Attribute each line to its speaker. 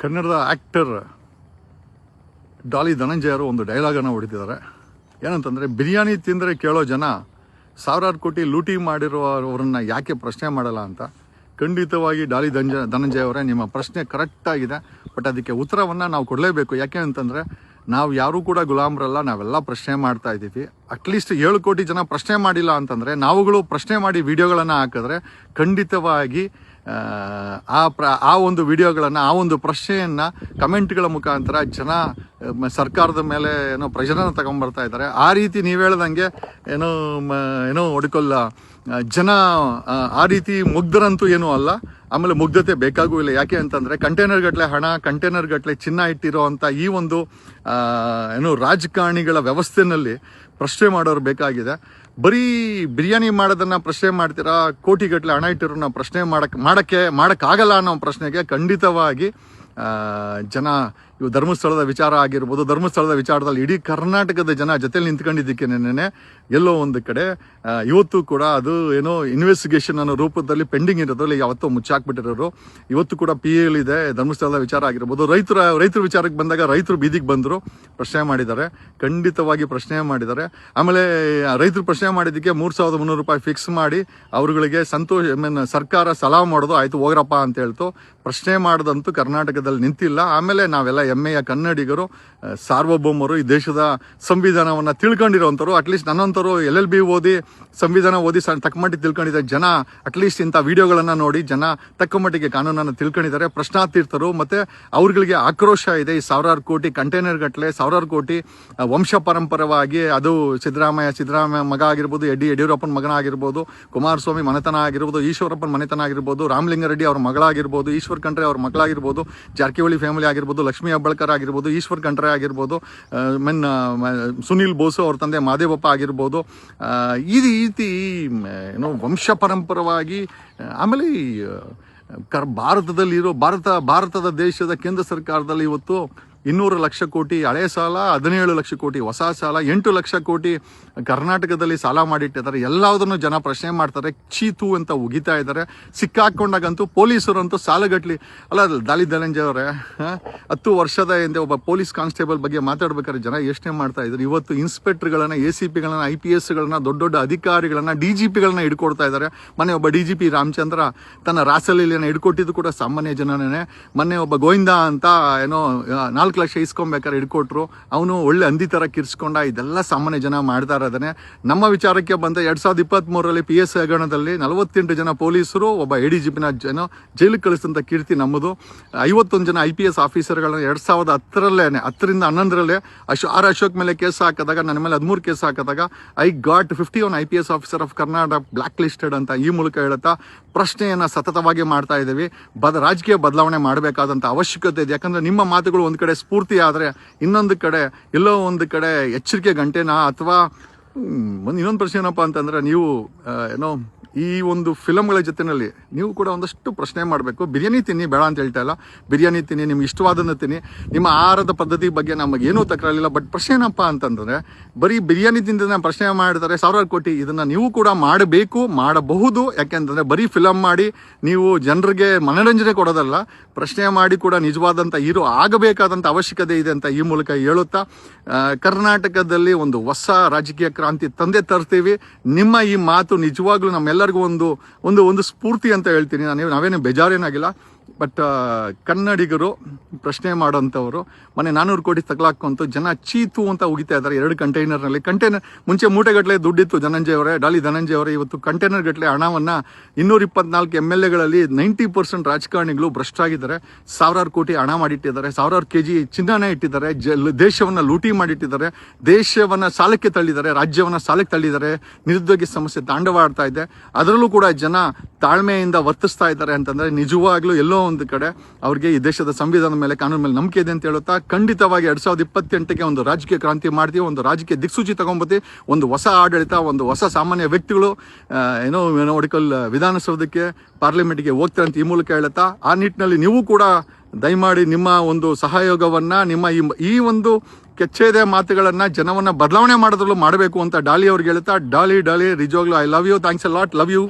Speaker 1: ಕನ್ನಡದ ಆ್ಯಕ್ಟರ್ ಡಾಲಿ ಧನಂಜಯ ಅವರು ಒಂದು ಡೈಲಾಗನ್ನು ಹೊಡಿತಿದ್ದಾರೆ. ಏನಂತಂದರೆ, ಬಿರಿಯಾನಿ ತಿಂದರೆ ಕೇಳೋ ಜನ ಸಾವಿರಾರು ಕೋಟಿ ಲೂಟಿ ಮಾಡಿರುವವರನ್ನ ಯಾಕೆ ಪ್ರಶ್ನೆ ಮಾಡಲ್ಲ ಅಂತ. ಖಂಡಿತವಾಗಿ ಡಾಲಿ ಧನಂಜಯ ಅವರೇ, ನಿಮ್ಮ ಪ್ರಶ್ನೆ ಕರೆಕ್ಟಾಗಿದೆ. ಬಟ್ ಅದಕ್ಕೆ ಉತ್ತರವನ್ನು ನಾವು ಕೊಡಲೇಬೇಕು. ಯಾಕೆ ಅಂತಂದರೆ, ನಾವು ಯಾರೂ ಕೂಡ ಗುಲಾಮರಲ್ಲ, ನಾವೆಲ್ಲ ಪ್ರಶ್ನೆ ಮಾಡ್ತಾ ಇದ್ದೀವಿ. ಅಟ್ಲೀಸ್ಟ್ 7 ಕೋಟಿ ಜನ ಪ್ರಶ್ನೆ ಮಾಡಿಲ್ಲ ಅಂತಂದರೆ, ನಾವುಗಳು ಪ್ರಶ್ನೆ ಮಾಡಿ ವಿಡಿಯೋಗಳನ್ನು ಹಾಕಿದ್ರೆ ಖಂಡಿತವಾಗಿ ಆ ಒಂದು ವಿಡಿಯೋಗಳನ್ನು, ಆ ಒಂದು ಪ್ರಶ್ನೆಯನ್ನು ಕಮೆಂಟ್ಗಳ ಮುಖಾಂತರ ಜನ ಸರ್ಕಾರದ ಮೇಲೆ ಏನೋ ಪ್ರೆಷರನ್ನು ತಗೊಂಡ್ಬರ್ತಾ ಇದ್ದಾರೆ. ಆ ರೀತಿ ನೀವು ಹೇಳ್ದಂಗೆ ಏನೋ ಹೊಡ್ಕೊಲ್ಲ ಜನ ಆ ರೀತಿ ಮುಗ್ಧರಂತೂ ಏನೂ ಅಲ್ಲ. ಆಮೇಲೆ ಮುಗ್ಧತೆ ಬೇಕಾಗೂ ಇಲ್ಲ. ಯಾಕೆ ಅಂತಂದರೆ, ಕಂಟೈನರ್ ಗಟ್ಟಲೆ ಹಣ, ಕಂಟೈನರ್ ಗಟ್ಟಲೆ ಚಿನ್ನ ಇಟ್ಟಿರೋ ಅಂಥ ಈ ಒಂದು ರಾಜಕಾರಣಿಗಳ ವ್ಯವಸ್ಥೆನಲ್ಲಿ ಪ್ರಶ್ನೆ ಮಾಡೋರು ಬೇಕಾಗಿದೆ. ಬರೀ ಬಿರಿಯಾನಿ ಮಾಡೋದನ್ನು ಪ್ರಶ್ನೆ ಮಾಡ್ತೀರಾ, ಕೋಟಿಗಟ್ಟಲೆ ಹಣ ಇಟ್ಟಿರೋನ್ನ ಪ್ರಶ್ನೆ ಮಾಡೋಕ್ಕಾಗಲ್ಲ ಅನ್ನೋ ಪ್ರಶ್ನೆಗೆ ಖಂಡಿತವಾಗಿ ಜನ ಇವು ಧರ್ಮಸ್ಥಳದ ವಿಚಾರ ಆಗಿರ್ಬೋದು, ಧರ್ಮಸ್ಥಳದ ವಿಚಾರದಲ್ಲಿ ಇಡೀ ಕರ್ನಾಟಕದ ಜನ ಜೊತೆಲಿ ನಿಂತ್ಕೊಂಡಿದ್ದಕ್ಕೆ ನೆನ್ನೆ ಎಲ್ಲೋ ಒಂದು ಕಡೆ ಇವತ್ತು ಕೂಡ ಅದು ಏನೋ ಇನ್ವೆಸ್ಟಿಗೇಷನ್ ಅನ್ನೋ ರೂಪದಲ್ಲಿ ಪೆಂಡಿಂಗ್ ಇರೋದ್ರಲ್ಲಿ ಯಾವತ್ತೋ ಮುಚ್ಚಾಕ್ಬಿಟ್ಟಿರೋರು. ಇವತ್ತು ಕೂಡ PA ಇದೆ. ಧರ್ಮಸ್ಥಳದ ವಿಚಾರ ಆಗಿರ್ಬೋದು, ರೈತರ ವಿಚಾರಕ್ಕೆ ಬಂದಾಗ ರೈತರು ಬೀದಿಗೆ ಬಂದರು, ಪ್ರಶ್ನೆ ಮಾಡಿದ್ದಾರೆ, ಖಂಡಿತವಾಗಿ ಪ್ರಶ್ನೆ ಮಾಡಿದ್ದಾರೆ. ಆಮೇಲೆ ರೈತರು ಪ್ರಶ್ನೆ ಮಾಡಿದ್ದಕ್ಕೆ 3,300 ರೂಪಾಯಿ ಫಿಕ್ಸ್ ಮಾಡಿ ಅವ್ರುಗಳಿಗೆ ಸರ್ಕಾರ ಸಲಾ ಮಾಡೋದು, ಆಯಿತು ಹೋಗ್ರಪ್ಪ ಅಂತ ಹೇಳ್ತು. ಪ್ರಶ್ನೆ ಮಾಡೋದಂತೂ ಕರ್ನಾಟಕದಲ್ಲಿ ನಿಂತಿಲ್ಲ. ಆಮೇಲೆ ನಾವೆಲ್ಲ ಹೆಮ್ಮೆಯ ಕನ್ನಡಿಗರು, ಸಾರ್ವಭೌಮರು, ಈ ದೇಶದ ಸಂವಿಧಾನವನ್ನು ತಿಳ್ಕೊಂಡಿರೋವಂಥವ್ರು. ಅಟ್ಲೀಸ್ಟ್ ನನ್ನಂಥವ್ರು LLB ಓದಿ, ಸಂವಿಧಾನ ಓದಿ ತಕ್ಕಮಟ್ಟಿಗೆ ತಿಳ್ಕೊಂಡಿದ್ದಾರೆ ಜನ. ಅಟ್ಲೀಸ್ಟ್ ಇಂಥ ವಿಡಿಯೋಗಳನ್ನು ನೋಡಿ ಜನ ತಕ್ಕಮಟ್ಟಿಗೆ ಕಾನೂನನ್ನು ತಿಳ್ಕೊಂಡಿದ್ದಾರೆ, ಪ್ರಶ್ನಾತೀರ್ಥರು. ಮತ್ತು ಅವ್ರುಗಳಿಗೆ ಆಕ್ರೋಶ ಇದೆ. ಈ ಸಾವಿರಾರು ಕೋಟಿ ಕಂಟೈನರ್ ಗಟ್ಟಲೆ, ಸಾವಿರಾರು ಕೋಟಿ ವಂಶ ಪರಂಪರವಾಗಿ, ಅದು ಸಿದ್ದರಾಮಯ್ಯ ಮಗ ಆಗಿರ್ಬೋದು, ಯಡಿಯೂರಪ್ಪನ ಮಗನ ಆಗಿರ್ಬೋದು, ಕುಮಾರಸ್ವಾಮಿ ಮನೆತನ ಆಗಿರ್ಬೋದು, ಈಶ್ವರಪ್ಪನ ಮನೆತನ ಆಗಿರ್ಬೋದು, ರಾಮಲಿಂಗಾರೆಡ್ಡಿ ಅವ್ರ ಮಗಳಾಗಿರ್ಬೋದು, ಈಶ್ವರ್ ಖಂಡ್ರೆ ಅವ್ರ ಮಗಳಾಗಿರ್ಬೋದು, ಜಾರಕಿಹೊಳಿ ಫ್ಯಾಮಿಲಿ ಆಗಿರ್ಬೋದು, ಲಕ್ಷ್ಮೀ ಹೆಬ್ಬಾಳ್ಕರ್ ಆಗಿರ್ಬೋದು, ಈಶ್ವರ್ ಖಂಡ್ರೆ ಆಗಿರ್ಬೋದು, ಸುನೀಲ್ ಬೋಸು ಅವ್ರ ತಂದೆ ಮಾದೇವಪ್ಪ ಆಗಿರ್ಬೋದು. ಈ ರೀತಿ ವಂಶ ಪರಂಪರವಾಗಿ. ಆಮೇಲೆ ಭಾರತದ ದೇಶದ ಕೇಂದ್ರ ಸರ್ಕಾರದಲ್ಲಿ ಇವತ್ತು 200 ಲಕ್ಷ ಕೋಟಿ ಹಳೆ ಸಾಲ, 17 ಲಕ್ಷ ಕೋಟಿ ಹೊಸ ಸಾಲ, 8 ಲಕ್ಷ ಕೋಟಿ ಕರ್ನಾಟಕದಲ್ಲಿ ಸಾಲ ಮಾಡಿಟ್ಟಿದ್ದಾರೆ. ಎಲ್ಲದನ್ನು ಜನ ಪ್ರಶ್ನೆ ಮಾಡ್ತಾರೆ, ಚೀತು ಅಂತ ಉಗಿತಾ ಇದ್ದಾರೆ. ಸಿಕ್ಕಾಕೊಂಡಾಗಂತೂ ಪೊಲೀಸರಂತೂ ಸಾಲಗಟ್ಲಿ. ಅಲ್ಲ, ಡಾಲಿ ಧನಂಜಯ ಅವರೇ, 10 ವರ್ಷದ ಹಿಂದೆ ಒಬ್ಬ ಪೊಲೀಸ್ ಕಾನ್ಸ್ಟೇಬಲ್ ಬಗ್ಗೆ ಮಾತಾಡ್ಬೇಕಾದ್ರೆ ಜನ ಯೋಚನೆ ಮಾಡ್ತಾ ಇದ್ದಾರೆ. ಇವತ್ತು ಇನ್ಸ್ಪೆಕ್ಟರ್ಗಳನ್ನ, ACPಗಳನ್ನ, IPSಗಳನ್ನ, ದೊಡ್ಡ ದೊಡ್ಡ DGPಗಳನ್ನ ಹಿಡ್ಕೊಡ್ತಾ ಇದ್ದಾರೆ. ಮೊನ್ನೆ ಒಬ್ಬ DGP ರಾಮಚಂದ್ರ ತನ್ನ ರಾಸಲೀಲೆಯನ್ನು ಹಿಡ್ಕೊಟ್ಟಿದ್ದು ಕೂಡ ಸಾಮಾನ್ಯ ಜನನೇ. ಮೊನ್ನೆ ಒಬ್ಬ ಗೋವಿಂದ ಅಂತ 4 ಲಕ್ಷ ಇಸ್ಕೊಬೇಕಾದ್ರೆ ಹಿಡ್ಕೊಟ್ರು, ಅವನು ಒಳ್ಳೆ ಹಂದಿ ಥರ ಕಿರ್ಸ್ಕೊಂಡ. ಇದೆಲ್ಲ ಸಾಮಾನ್ಯ ಜನ ಮಾಡ್ತಾ ಇರೋದನ್ನೇ. ನಮ್ಮ ವಿಚಾರಕ್ಕೆ ಬಂದ 2023ರಲ್ಲಿ PSI ಹಗರಣದಲ್ಲಿ 48 ಜನ ಪೊಲೀಸರು, ಒಬ್ಬ ADGPನ ಜೈಲಿಗೆ ಕಳಿಸಿದಂಥ ಕೀರ್ತಿ ನಮ್ಮದು. 51 ಜನ IPS ಆಫೀಸರ್ಗಳನ್ನ 2010ರಿಂದ 11ರಲ್ಲೇ ಅಶೋಕ್ ಮೇಲೆ ಕೇಸ್ ಹಾಕಿದಾಗ, ನನ್ನ ಮೇಲೆ 13 ಕೇಸ್ ಹಾಕಿದಾಗ, I got 51 IPS officer of Karnataka black listed ಅಂತ ಈ ಮೂಲಕ ಹೇಳುತ್ತಾ ಪ್ರಶ್ನೆಯನ್ನು ಸತತವಾಗಿ ಮಾಡ್ತಾ ಇದ್ದೀವಿ. ರಾಜಕೀಯ ಬದಲಾವಣೆ ಮಾಡಬೇಕಾದಂಥ ಅವಶ್ಯಕತೆ ಇದೆ. ಯಾಕಂದರೆ ನಿಮ್ಮ ಮಾತುಗಳು ಒಂದು ಕಡೆ ಸ್ಫೂರ್ತಿ ಆದರೆ, ಇನ್ನೊಂದು ಕಡೆ ಎಲ್ಲೋ ಒಂದು ಕಡೆ ಎಚ್ಚರಿಕೆ ಗಂಟೆನಾ. ಅಥವಾ ಇನ್ನೊಂದು ಪ್ರಶ್ನೆ ಏನಪ್ಪ ಅಂತಂದರೆ, ನೀವು ಈ ಒಂದು ಫಿಲಮ್ಗಳ ಜೊತೆಯಲ್ಲಿ ನೀವು ಕೂಡ ಒಂದಷ್ಟು ಪ್ರಶ್ನೆ ಮಾಡಬೇಕು. ಬಿರಿಯಾನಿ ತಿನ್ನಿ, ಬೇಡ ಅಂತ ಹೇಳ್ತಾ ಇಲ್ಲ. ಬಿರಿಯಾನಿ ತಿನ್ನಿ, ನಿಮ್ಗೆ ಇಷ್ಟವಾದನ್ನು ತಿನ್ನಿ. ನಿಮ್ಮ ಆಹಾರದ ಪದ್ಧತಿ ಬಗ್ಗೆ ನಮಗೇನೂ ತಕರಾರಿಲ್ಲ. ಬಟ್ ಪ್ರಶ್ನೆ ಏನಪ್ಪ ಅಂತಂದರೆ, ಬರೀ ಬಿರಿಯಾನಿ ತಿಂದ ಪ್ರಶ್ನೆ ಮಾಡಿದರೆ ಸಾವಿರಾರು ಕೋಟಿ, ಇದನ್ನು ನೀವು ಕೂಡ ಮಾಡಬಹುದು. ಯಾಕೆಂತಂದರೆ ಬರೀ ಫಿಲಮ್ ಮಾಡಿ ನೀವು ಜನರಿಗೆ ಮನೋರಂಜನೆ ಕೊಡೋದಲ್ಲ, ಪ್ರಶ್ನೆ ಮಾಡಿ ಕೂಡ ನಿಜವಾದಂಥ ಹೀರೋ ಆಗಬೇಕಾದಂಥ ಅವಶ್ಯಕತೆ ಇದೆ ಅಂತ ಈ ಮೂಲಕ ಹೇಳುತ್ತಾ, ಕರ್ನಾಟಕದಲ್ಲಿ ಒಂದು ಹೊಸ ರಾಜಕೀಯ ಕ್ರಾಂತಿ ತರ್ತೀವಿ. ನಿಮ್ಮ ಈ ಮಾತು ನಿಜವಾಗ್ಲೂ ನಮ್ಮೆಲ್ಲರಿಗೂ ಒಂದು ಸ್ಫೂರ್ತಿ ಅಂತ ಹೇಳ್ತೀನಿ. ನಾವೇನು ಬೇಜಾರೇನಾಗಿಲ್ಲ. ಬಟ್ ಕನ್ನಡಿಗರು ಪ್ರಶ್ನೆ ಮಾಡೋಂಥವ್ರು. ಮೊನ್ನೆ 400 ಕೋಟಿ ತಗಲಾಕೊಂತು ಜನ ಚೀತು ಅಂತ ಉಗಿತಾ ಇದ್ದಾರೆ 2 ಕಂಟೈನರ್ನಲ್ಲಿ. ಮುಂಚೆ ಮೂಟೆಗಟ್ಟಲೆ ದುಡ್ಡಿತ್ತು ಡಾಲಿ ಧನಂಜಯ ಅವರೇ. ಇವತ್ತು ಕಂಟೈನರ್ ಗಟ್ಟಲೆ ಹಣವನ್ನು 224 MLAಗಳಲ್ಲಿ 90% ರಾಜಕಾರಣಿಗಳು ಭ್ರಷ್ಟಾಗಿದ್ದಾರೆ. ಸಾವಿರಾರು ಕೋಟಿ ಹಣ ಮಾಡಿಟ್ಟಿದ್ದಾರೆ, ಸಾವಿರಾರು kg ಚಿನ್ನನೇ ಇಟ್ಟಿದ್ದಾರೆ, ದೇಶವನ್ನು ಲೂಟಿ ಮಾಡಿಟ್ಟಿದ್ದಾರೆ, ದೇಶವನ್ನು ಸಾಲಕ್ಕೆ ತಳ್ಳಿದ್ದಾರೆ, ರಾಜ್ಯವನ್ನು ಸಾಲಕ್ಕೆ ತಳ್ಳಿದ್ದಾರೆ. ನಿರುದ್ಯೋಗ ಸಮಸ್ಯೆ ತಾಂಡವಾಡ್ತಾ ಇದೆ. ಅದರಲ್ಲೂ ಕೂಡ ಜನ ತಾಳ್ಮೆಯಿಂದ ವರ್ತಿಸ್ತಾ ಇದ್ದಾರೆ ಅಂತಂದರೆ ನಿಜವಾಗ್ಲೂ ಎಲ್ಲೋ ಒಂದು ಕಡೆ ಅವ್ರಿಗೆ ಈ ದೇಶದ ಸಂವಿಧಾನದ ಮೇಲೆ, ಕಾನೂನು ಮೇಲೆ ನಂಬಿಕೆ ಇದೆ ಅಂತ ಹೇಳುತ್ತಾ, ಖಂಡಿತವಾಗಿ 2028ಕ್ಕೆ ಒಂದು ರಾಜಕೀಯ ಕ್ರಾಂತಿ ಮಾಡ್ತೀವಿ, ಒಂದು ರಾಜಕೀಯ ದಿಕ್ಸೂಚಿ ತಗೊಂಬತ್ತೀವಿ, ಒಂದು ಹೊಸ ಆಡಳಿತ, ಒಂದು ಹೊಸ ಸಾಮಾನ್ಯ ವ್ಯಕ್ತಿಗಳು ವಿಧಾನಸೌಧಕ್ಕೆ, ಪಾರ್ಲಿಮೆಂಟ್ಗೆ ಹೋಗ್ತಾರೆ ಅಂತ ಈ ಮೂಲಕ ಹೇಳುತ್ತಾ, ಆ ನಿಟ್ಟಿನಲ್ಲಿ ನೀವು ಕೂಡ ದಯಮಾಡಿ ನಿಮ್ಮ ಒಂದು ಸಹಯೋಗವನ್ನು, ನಿಮ್ಮ ಈ ಒಂದು ಕೆಚ್ಚೆದೆ ಮಾತುಗಳನ್ನು ಜನವನ್ನು ಬದಲಾವಣೆ ಮಾಡೋದ್ರಲ್ಲೂ ಮಾಡಬೇಕು ಅಂತ ಡಾಲಿ ಅವ್ರಿಗೆ ಹೇಳುತ್ತಾ, ಡಾಲಿ ನಿಜವಾಗ್ಲೂ I love you, thanks a lot, love you.